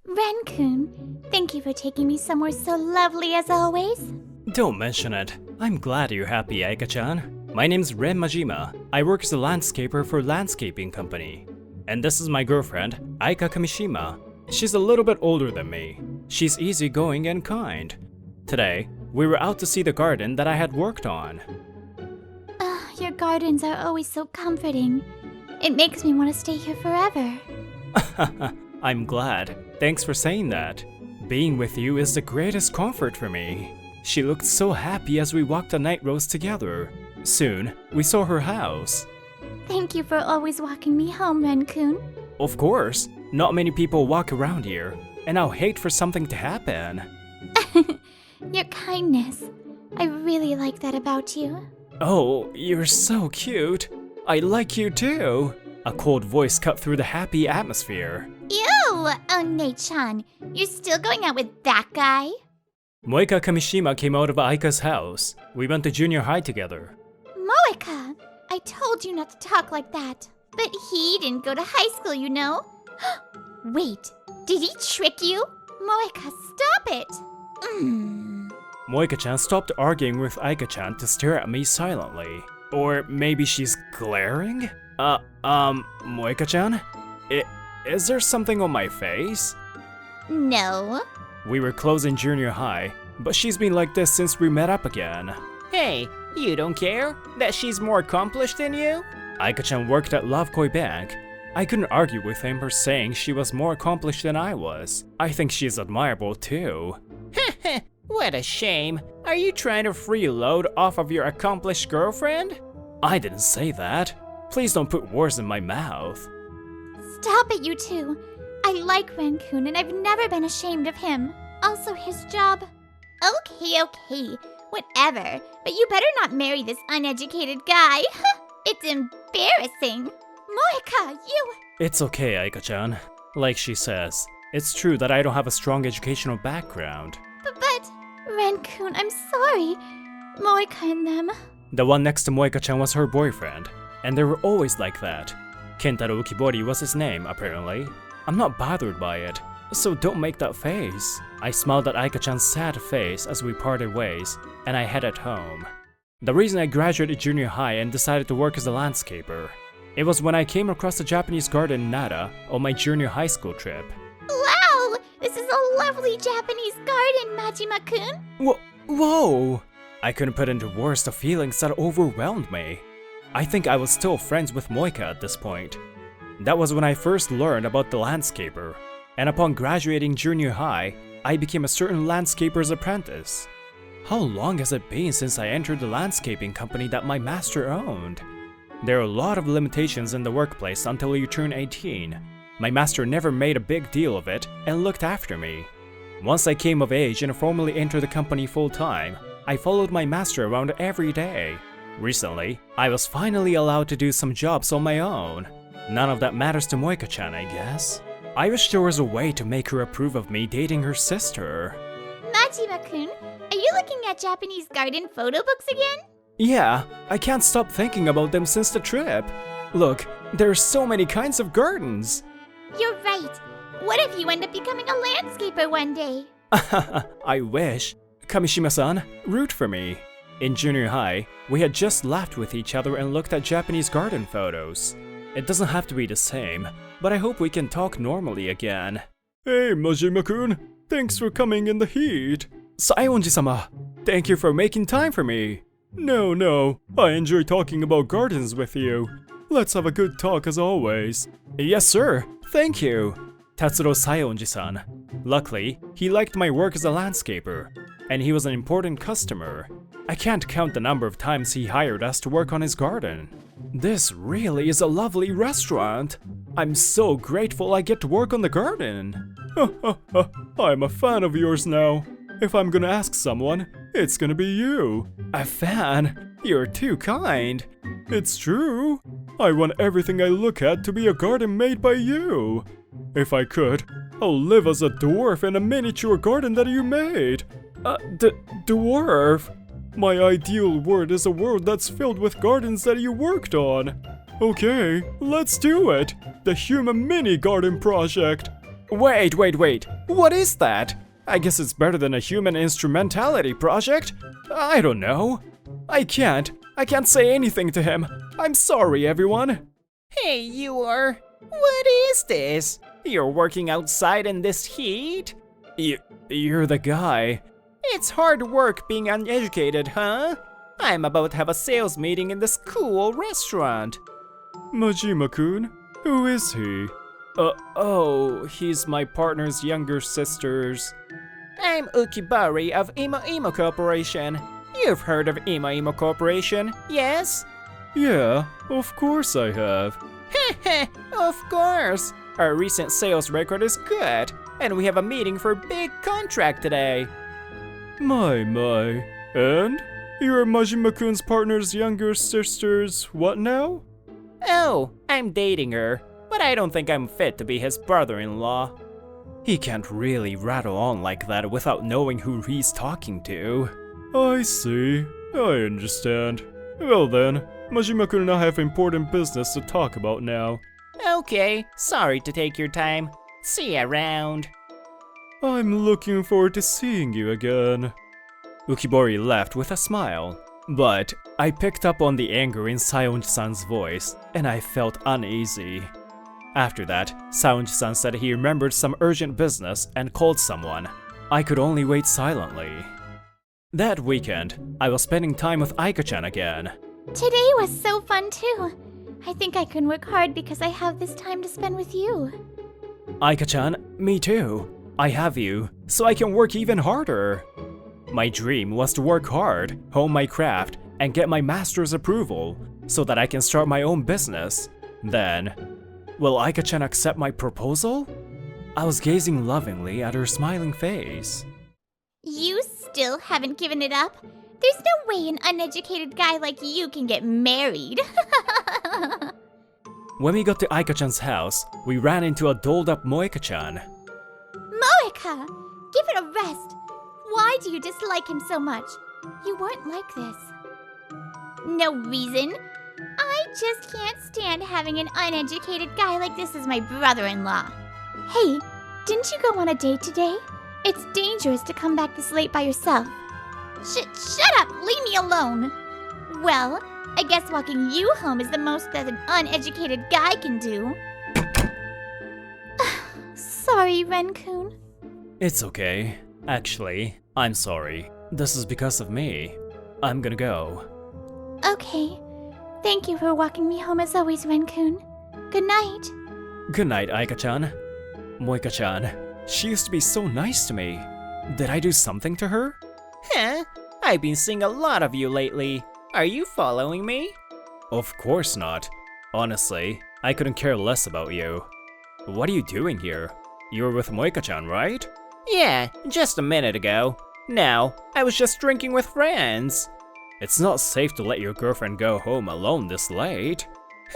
Ren-kun, thank you for taking me somewhere so lovely as always. Don't mention it. I'm glad you're happy, Aika-chan. My name's Ren Majima. I work as a landscaper for a landscaping company. And this is my girlfriend, Aika Kamishima. She's a little bit older than me. She's easygoing and kind. Today, we were out to see the garden that I had worked on. Your gardens are always so comforting. It makes me want to stay here forever. I'm glad. Thanks for saying that. Being with you is the greatest comfort for me. She looked so happy as we walked the night roads together. Soon, we saw her house. Thank you for always walking me home, Ren-kun. Of course, not many people walk around here, and I'll hate for something to happen. Your kindness. I really like that about you. Oh, you're so cute. I like you too. A cold voice cut through the happy atmosphere. Ew! One-chan, you're still going out with that guy? Moeka Kamishima came out of Aika's house. We went to junior high together. Moeka! I told you not to talk like that. But he didn't go to high school, you know. Wait, did he trick you? Moeka, stop it! Moeka-chan stopped arguing with Aika-chan to stare at me silently. Or maybe she's glaring? Moeka-chan? Is there something on my face? No. We were close in junior high, but she's been like this since we met up again. Hey, you don't care that she's more accomplished than you? Aika-chan worked at Lovekoi Bank. I couldn't argue with him for saying she was more accomplished than I was. I think she's admirable too. What a shame. Are you trying to freeload off of your accomplished girlfriend? I didn't say that. Please don't put words in my mouth. Stop it, you two. I like Ren-kun and I've never been ashamed of him. Also, his job. Okay, whatever. But you better not marry this uneducated guy. It's embarrassing. Moeka, you... It's okay, Aika-chan. Like she says, it's true that I don't have a strong educational background. But, Ren-kun, I'm sorry. Moeka and them. The one next to Moeka-chan was her boyfriend, and they were always like that. Kentaro Ukibori was his name, apparently. I'm not bothered by it, so don't make that face. I smiled at Aika-chan's sad face as we parted ways, and I headed home. The reason I graduated junior high and decided to work as a landscaper, it was when I came across the Japanese garden Nara on my junior high school trip. Wow! This is a lovely Japanese garden, Majima-kun. Whoa! I couldn't put into words the feelings that overwhelmed me. I think I was still friends with Moeka at this point. That was when I first learned about the landscaper, and upon graduating junior high, I became a certain landscaper's apprentice. How long has it been since I entered the landscaping company that my master owned? There are a lot of limitations in the workplace until you turn 18. My master never made a big deal of it and looked after me. Once I came of age and formally entered the company full-time, I followed my master around every day. Recently, I was finally allowed to do some jobs on my own. None of that matters to Moeka-chan, I guess. I wish there was a way to make her approve of me dating her sister. Majima-kun, are you looking at Japanese garden photo books again? Yeah, I can't stop thinking about them since the trip. Look, there are so many kinds of gardens. You're right. What if you end up becoming a landscaper one day? I wish. Kamishima-san, root for me. In junior high, we had just laughed with each other and looked at Japanese garden photos. It doesn't have to be the same, but I hope we can talk normally again. Hey, Majima-kun. Thanks for coming in the heat. Saionji-sama, thank you for making time for me. No, I enjoy talking about gardens with you. Let's have a good talk as always. Yes, sir. Thank you. Tatsuro Saionji-san. Luckily, he liked my work as a landscaper, and he was an important customer. I can't count the number of times he hired us to work on his garden. This really is a lovely restaurant. I'm so grateful I get to work on the garden. I'm a fan of yours now. If I'm gonna ask someone, it's gonna be you. A fan? You're too kind. It's true. I want everything I look at to be a garden made by you. If I could, I'll live as a dwarf in a miniature garden that you made. Dwarf? My ideal world is a world that's filled with gardens that you worked on. Okay, let's do it. The Human Mini Garden Project. Wait. What is that? I guess it's better than a human instrumentality project? I don't know. I can't say anything to him. I'm sorry, everyone. Hey, what is this? You're working outside in this heat? You're the guy. It's hard work being uneducated, huh? I'm about to have a sales meeting in this cool restaurant. Majima-kun? Who is he? He's my partner's younger sister's. I'm Ukibari of Imo Imo Corporation. You've heard of Imo Imo Corporation, yes? Yeah, of course I have. Of course. Our recent sales record is good, and we have a meeting for a big contract today. My. And? You're Majima-kun's partner's younger sister's what now? Oh, I'm dating her, but I don't think I'm fit to be his brother-in-law. He can't really rattle on like that without knowing who he's talking to. I see. I understand. Well then, Majima-kun and I have important business to talk about now. Okay, sorry to take your time. See you around. I'm looking forward to seeing you again. Ukibori left with a smile, but I picked up on the anger in Saonji-san's voice, and I felt uneasy. After that, Saonji-san said he remembered some urgent business and called someone. I could only wait silently. That weekend, I was spending time with Aika-chan again. Today was so fun too. I think I can work hard because I have this time to spend with you. Aika-chan, me too. I have you, so I can work even harder. My dream was to work hard, hone my craft, and get my master's approval, so that I can start my own business. Then, will Aika-chan accept my proposal? I was gazing lovingly at her smiling face. You still haven't given it up? There's no way an uneducated guy like you can get married. When we got to Aika-chan's house, we ran into a dolled-up Moeka-chan. Moeka! Give it a rest. Why do you dislike him so much? You weren't like this. No reason. I just can't stand having an uneducated guy like this as my brother-in-law. Hey, didn't you go on a date today? It's dangerous to come back this late by yourself. Shut up! Leave me alone! Well, I guess walking you home is the most that an uneducated guy can do. Sorry, Ren-kun. It's okay. Actually, I'm sorry. This is because of me. I'm gonna go. Okay. Thank you for walking me home as always, Ren-kun. Good night. Good night, Aika-chan. Moeka-chan, she used to be so nice to me. Did I do something to her? Huh? I've been seeing a lot of you lately. Are you following me? Of course not. Honestly, I couldn't care less about you. What are you doing here? You were with Moeka-chan, right? Yeah, just a minute ago. No, I was just drinking with friends. It's not safe to let your girlfriend go home alone this late.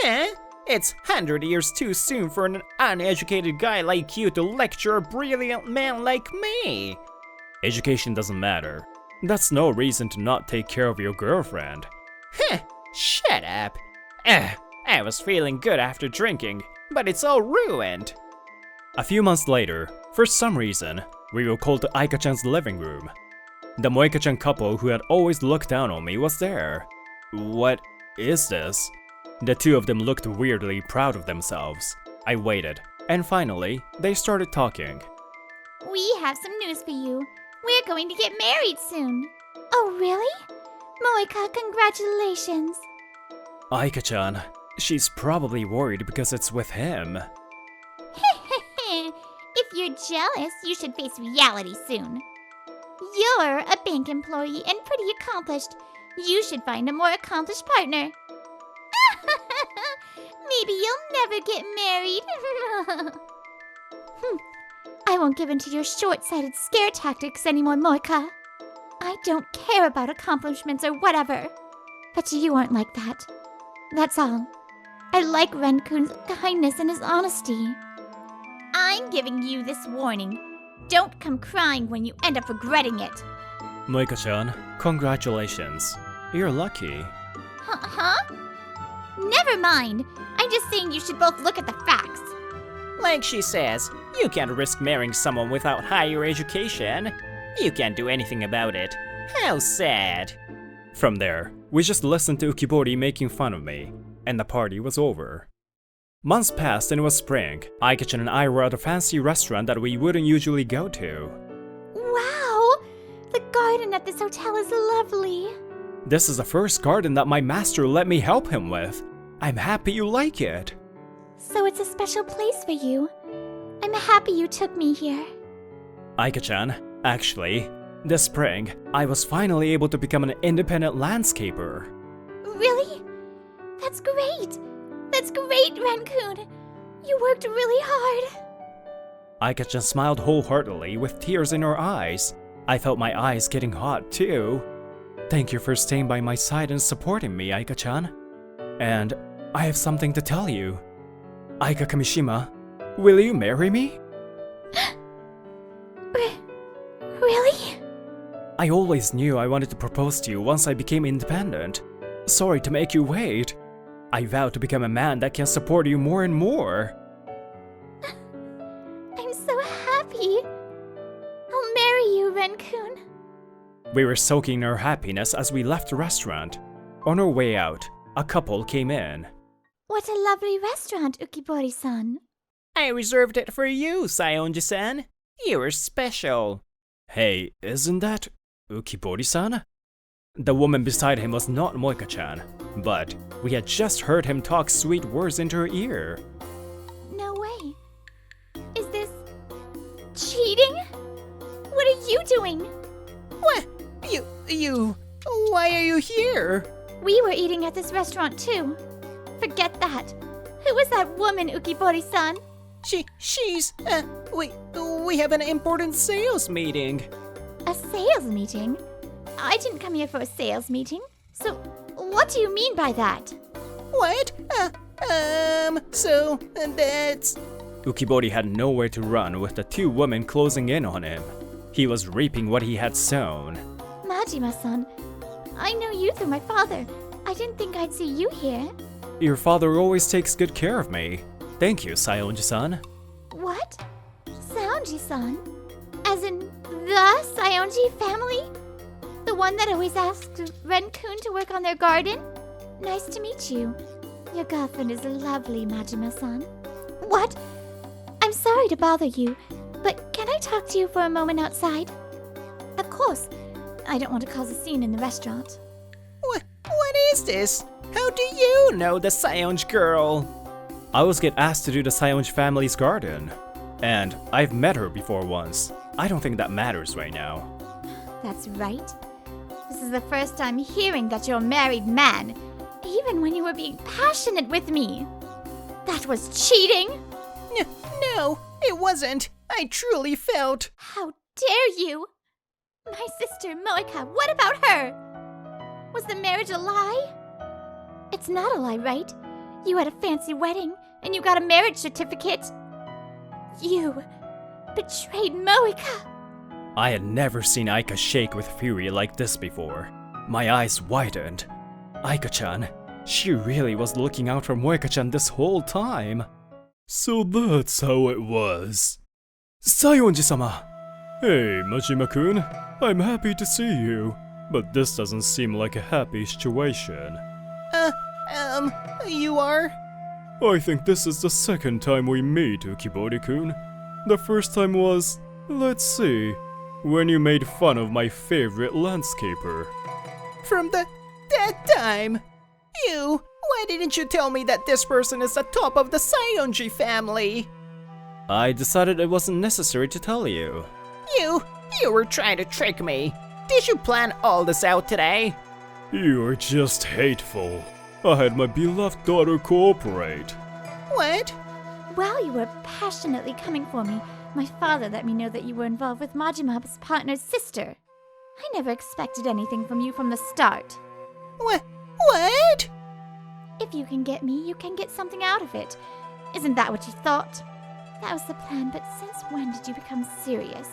Huh? It's 100 years too soon for an uneducated guy like you to lecture a brilliant man like me. Education doesn't matter. That's no reason to not take care of your girlfriend. Heh, shut up. I was feeling good after drinking, but it's all ruined. A few months later, for some reason, we were called to Aika-chan's living room. The Moeka-chan couple who had always looked down on me was there. What is this? The two of them looked weirdly proud of themselves. I waited, and finally, they started talking. We have some news for you. We're going to get married soon. Oh, really? Moeka, congratulations. Aika-chan, she's probably worried because it's with him. If you're jealous, you should face reality soon. You're a bank employee and pretty accomplished. You should find a more accomplished partner. Maybe you'll never get married. I won't give in to your short-sighted scare tactics anymore, Moeka. I don't care about accomplishments or whatever. But you aren't like that. That's all. I like Ren-kun's kindness and his honesty. I'm giving you this warning. Don't come crying when you end up regretting it. Moeka-chan, congratulations. You're lucky. Huh? Never mind. I'm just saying you should both look at the facts. Like she says, You can't risk marrying someone without higher education. You can't do anything about it. How sad. From there, we just listened to Ukibori making fun of me, and the party was over. Months passed and it was spring. Aika-chan and I were at a fancy restaurant that we wouldn't usually go to. Wow! The garden at this hotel is lovely. This is the first garden that my master let me help him with. I'm happy you like it. So it's a special place for you. I'm happy you took me here. Aika-chan, actually, this spring, I was finally able to become an independent landscaper. Really? That's great! That's great, Ren-kun! You worked really hard. Aika-chan smiled wholeheartedly with tears in her eyes. I felt my eyes getting hot too. Thank you for staying by my side and supporting me, Aika-chan. And I have something to tell you. Aika Kamishima, will you marry me? Really? I always knew I wanted to propose to you once I became independent. Sorry to make you wait. I vow to become a man that can support you more and more. I'm so happy. I'll marry you, Ren-kun. We were soaking in our happiness as we left the restaurant. On our way out, a couple came in. What a lovely restaurant, Ukibori-san. I reserved it for you, Saionji-san. You're special. Hey, isn't that Ukibori-san? The woman beside him was not Moeka-chan, but we had just heard him talk sweet words into her ear. No way. Is this cheating? What are you doing? What? Why are you here? We were eating at this restaurant too. Forget that. Who was that woman, Ukibori-san? We have an important sales meeting. A sales meeting? I didn't come here for a sales meeting. So, what do you mean by that? What? So that's... Ukibori had nowhere to run with the two women closing in on him. He was reaping what he had sown. Majima-san, I know you through my father. I didn't think I'd see you here. Your father always takes good care of me. Thank you, Saionji-san. What? Saionji-san? As in the Saionji family? The one that always asks Ren-kun to work on their garden? Nice to meet you. Your girlfriend is lovely, Majima-san. What? I'm sorry to bother you, but can I talk to you for a moment outside? Of course. I don't want to cause a scene in the restaurant. What is this? How do you know the Saionji girl? I always get asked to do the Saionji family's garden. And I've met her before once. I don't think that matters right now. That's right. This is the first time hearing that you're a married man, even when you were being passionate with me. That was cheating! No, it wasn't. I truly felt... How dare you! My sister, Moeka, what about her? Was the marriage a lie? It's not a lie, right? You had a fancy wedding, and you got a marriage certificate. You betrayed Moeka. I had never seen Aika shake with fury like this before. My eyes widened. Aika-chan, she really was looking out for Moeka-chan this whole time. So that's how it was. Saionji-sama! Hey, Majima-kun. I'm happy to see you. But this doesn't seem like a happy situation. You are? I think this is the second time we meet, Ukibori-kun. The first time was, let's see, when you made fun of my favorite landscaper. From that time? Why didn't you tell me that this person is the top of the Saionji family? I decided it wasn't necessary to tell you. You were trying to trick me. Did you plan all this out today? You're just hateful. I had my beloved daughter cooperate. What? While you were passionately coming for me, my father let me know that you were involved with Majima's partner's sister. I never expected anything from you from the start. What? If you can get me, you can get something out of it. Isn't that what you thought? That was the plan, but since when did you become serious?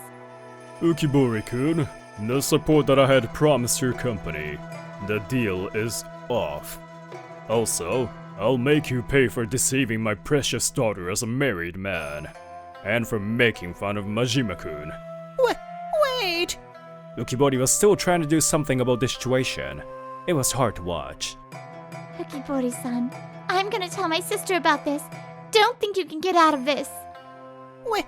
Ukibori-kun, the support that I had promised your company, the deal is off. Also, I'll make you pay for deceiving my precious daughter as a married man. and for making fun of Majima-kun. Wait! Ukibori was still trying to do something about the situation. It was hard to watch. Ukibori-san, I'm gonna tell my sister about this. Don't think you can get out of this. Wait,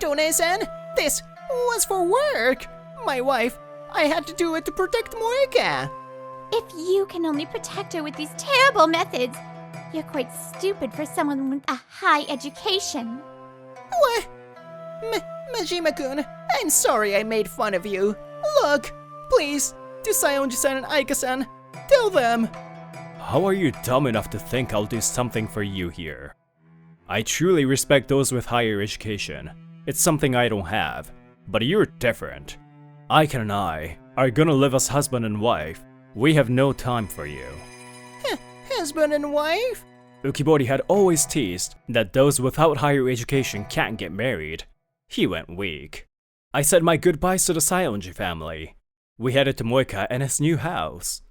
One-san! This was for work! My wife, I had to do it to protect Moeka! If you can only protect her with these terrible methods, you're quite stupid for someone with a high education. What? Majima-kun, I'm sorry I made fun of you. Look, please, to Saionji-san and Aika-san, tell them. How are you dumb enough to think I'll do something for you here? I truly respect those with higher education. It's something I don't have. But you're different. Aika and I are gonna live as husband and wife. We have no time for you. Husband and wife? Ukibori had always teased that those without higher education can't get married. He went weak. I said my goodbyes to the Saionji family. We headed to Moeka and his new house.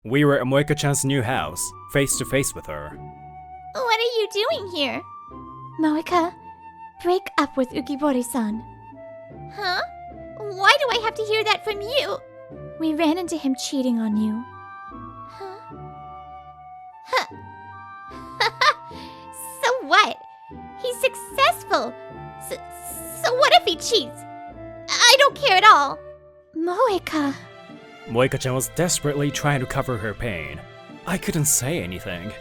We were at Moeka-chan's new house, face to face with her. What are you doing here? Moeka, break up with Ukibori-san. Huh? Why do I have to hear that from you? We ran into him cheating on you. Huh? So what? He's successful. So what if he cheats? I don't care at all. Moeka. Moeka-chan was desperately trying to cover her pain. I couldn't say anything.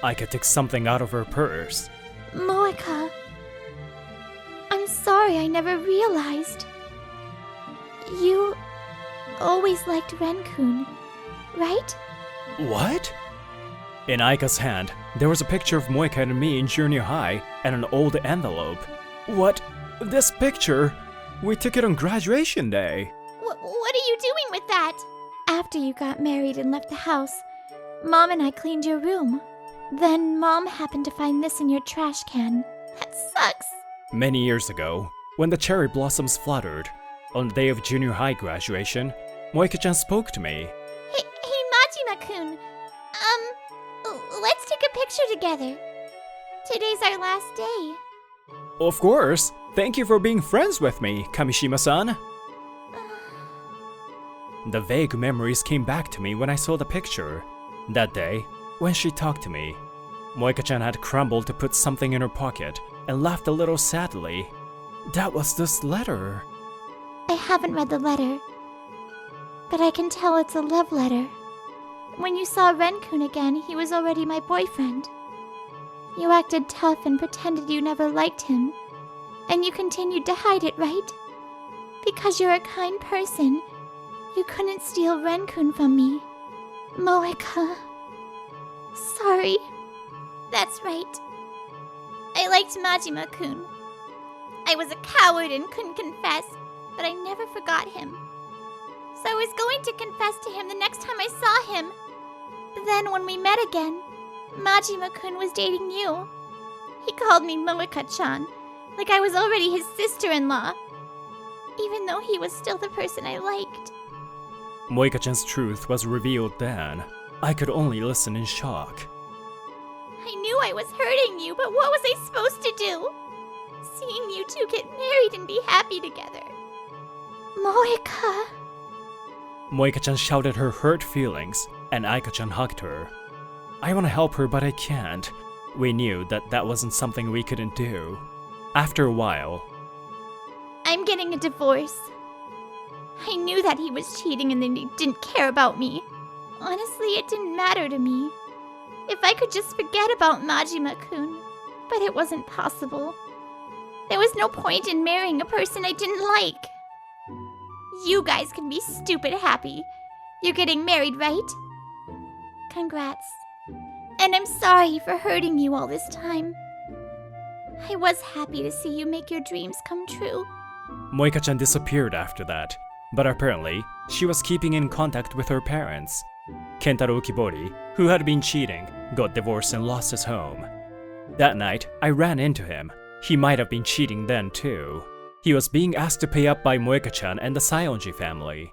Aika took something out of her purse. Moeka. I'm sorry I never realized. You always liked Ren-kun, right? What? In Aika's hand, there was a picture of Moeka and me in junior high and an old envelope. What? This picture? We took it on graduation day. What are you doing with that? After you got married and left the house, Mom and I cleaned your room. Then Mom happened to find this in your trash can. That sucks. Many years ago, when the cherry blossoms fluttered, on the day of junior high graduation, Moeka-chan spoke to me. Hey, Majima-kun. Let's take a picture together. Today's our last day. Of course! Thank you for being friends with me, Kamishima-san! The vague memories came back to me when I saw the picture. That day, when she talked to me, Moeka-chan had crumbled to put something in her pocket and laughed a little sadly. That was this letter. I haven't read the letter, but I can tell it's a love letter. When you saw Ren-kun again, he was already my boyfriend. You acted tough and pretended you never liked him, and you continued to hide it, right? Because you're a kind person, you couldn't steal Ren-kun from me. Moeka. Sorry. That's right. I liked Majima-kun. I was a coward and couldn't confess, but I never forgot him. So I was going to confess to him the next time I saw him. Then when we met again, Majima-kun was dating you. He called me Moeka-chan, like I was already his sister-in-law, even though he was still the person I liked. Moeka-chan's truth was revealed then. I could only listen in shock. I knew I was hurting you, but what was I supposed to do? Seeing you two get married and be happy together. Moeka. Moeka-chan shouted her hurt feelings, and Aika-chan hugged her. I want to help her, but I can't. We knew that wasn't something we couldn't do. After a while, I'm getting a divorce. I knew that he was cheating and that he didn't care about me. Honestly, it didn't matter to me. If I could just forget about Majima-kun, but it wasn't possible. There was no point in marrying a person I didn't like. You guys can be stupid happy. You're getting married, right? Congrats. And I'm sorry for hurting you all this time. I was happy to see you make your dreams come true. Moeka-chan disappeared after that, but apparently, she was keeping in contact with her parents. Kentaro Ukibori, who had been cheating, got divorced and lost his home. That night, I ran into him. He might have been cheating then too. He was being asked to pay up by Moeka-chan and the Saionji family.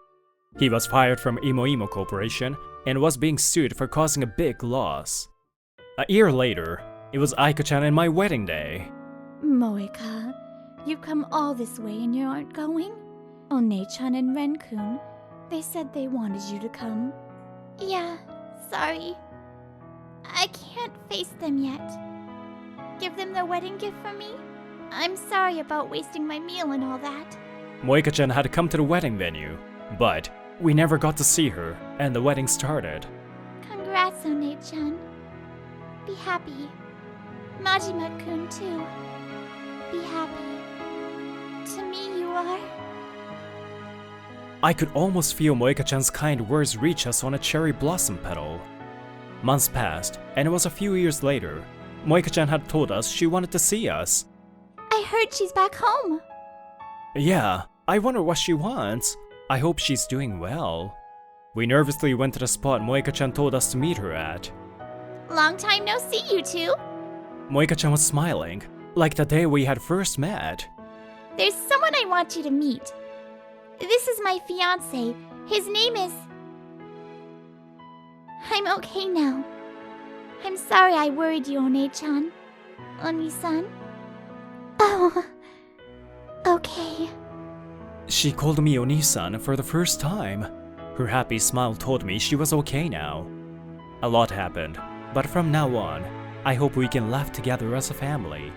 He was fired from Imo Corporation and was being sued for causing a big loss. A year later, it was Aika-chan and my wedding day. Moeka, You've come all this way and you aren't going? One-chan and Ren-kun, they said they wanted you to come. Yeah, sorry. I can't face them yet. Give them the wedding gift for me? I'm sorry about wasting my meal and all that. Moeka-chan had come to the wedding venue, but we never got to see her, and the wedding started. Congrats, One-chan. Be happy. Majima-kun, too. Be happy. To me, you are. I could almost feel Moeka-chan's kind words reach us on a cherry blossom petal. Months passed, and it was a few years later. Moeka-chan had told us she wanted to see us. I heard she's back home. Yeah, I wonder what she wants. I hope she's doing well. We nervously went to the spot Moeka-chan told us to meet her at. Long time no see, you two. Moeka-chan was smiling, like the day we had first met. There's someone I want you to meet. This is my fiancé. His name is... I'm okay now. I'm sorry I worried you, One-chan. Oni-san? Oh... Okay. She called me Oni-san for the first time. Her happy smile told me she was okay now. A lot happened, but from now on, I hope we can laugh together as a family.